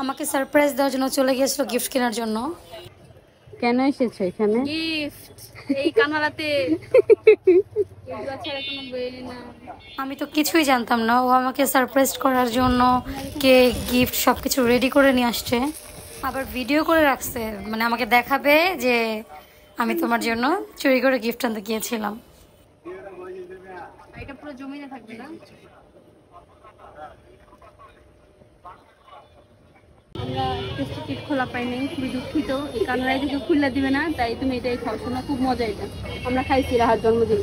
আমাকে সারপ্রাইজ দেওয়ার জন্য চলে গিয়েছিল গিফট কেনার জন্য। কেন এসেছো এখানে? গিফট এই কানাডাতে আমি তো কিছুই জানতাম না, ও আমাকে সারপ্রাইজ করার জন্য কেক গিফট সবকিছু রেডি করে নিয়ে আসছে, আবার ভিডিও করে রাখছে, মানে আমাকে দেখাবে যে আমি তোমার জন্য চুরি করে গিফট আনতে গিয়েছিলাম। এটা পুরো জমিতে থাকবে না। আমরা টেস্টি খোলা পাই নাই, খুবই দুঃখিত। এই কানাডায় কিছু খুলে দিবে না, তাই তুমি এটাই খাও। শোনা খুব মজা, এটা আমরা খাইছি রাহার জন্মদিন,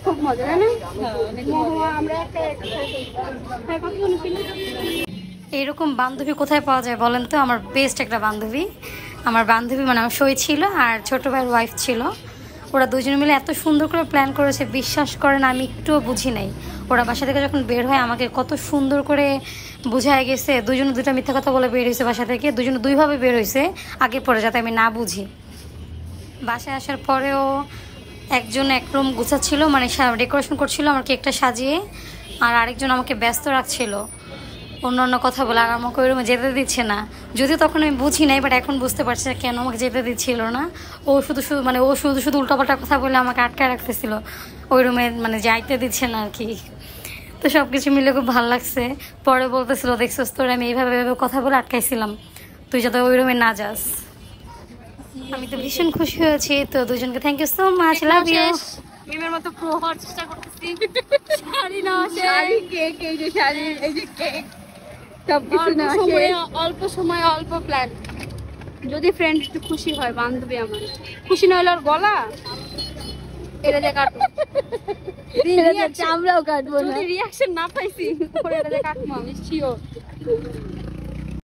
খুব মজা তাই না? আমরা এইরকম বান্ধবী কোথায় পাওয়া যায় বলেন তো? আমার বেস্ট একটা বান্ধবী, আমার বান্ধবী মানে আমার সই ছিল আর ছোটো ভাইয়ের ওয়াইফ ছিল। ওরা দুজনে মিলে এত সুন্দর করে প্ল্যান করেছে, বিশ্বাস করেন আমি একটুও বুঝি নাই। ওরা বাসা থেকে যখন বের হয় আমাকে কত সুন্দর করে বুঝায় গেছে। দুজনে দুটা মিথ্যা কথা বলে বের হয়েছে বাসা থেকে, দুজনে দুইভাবে বের হয়েছে আগে পরে, যাতে আমি না বুঝি। বাসায় আসার পরেও একজন এক রুম গুছাচ্ছিল, মানে ডেকোরেশন করছিল আমার কেকটা সাজিয়ে, আর আরেকজন আমাকে ব্যস্ত রাখছিল অন্য অন্য কথা বলে, আর আমাকে ওই রুমে যেতে দিচ্ছে না। যদিও তখন আমি বুঝি নাই, বাট এখন বুঝতে পারছি কেন আমাকে যেতে দিচ্ছিল না। ও শুধু শুধু উল্টোপাল্টা কথা বলে আমাকে আটকায় রাখতেছিল ওই রুমে, মানে যাইতে দিচ্ছে না আর কি। তো সব কিছু মিলে খুব ভালো লাগছে। পরে বলতেছিল, দেখছিস তোর আমি এইভাবে কথা বলে আটকাইছিলাম, তুই যাতে ওই রুমে না যাস। আমি তো ভীষণ খুশি হয়েছি। তো দুজনকে thank you so much, love you. মিমের মতো প্রো হওয়ার চেষ্টা করতেছি। শাড়ি না শাড়ি, কেক, এই যে শাড়ি, এই যে কেক, সবকিছু না অল্প সময় অল্প প্ল্যান। যদি ফ্রেন্ড একটু খুশি হয়, বান্ধবী আমার খুশি না হলে ওর গলা এটা দিয়ে কাটবো, চামড়াও কাটবো, যদি রিয়াকশন না পাইছি এটা দিয়ে কাটবো আমি শিওর।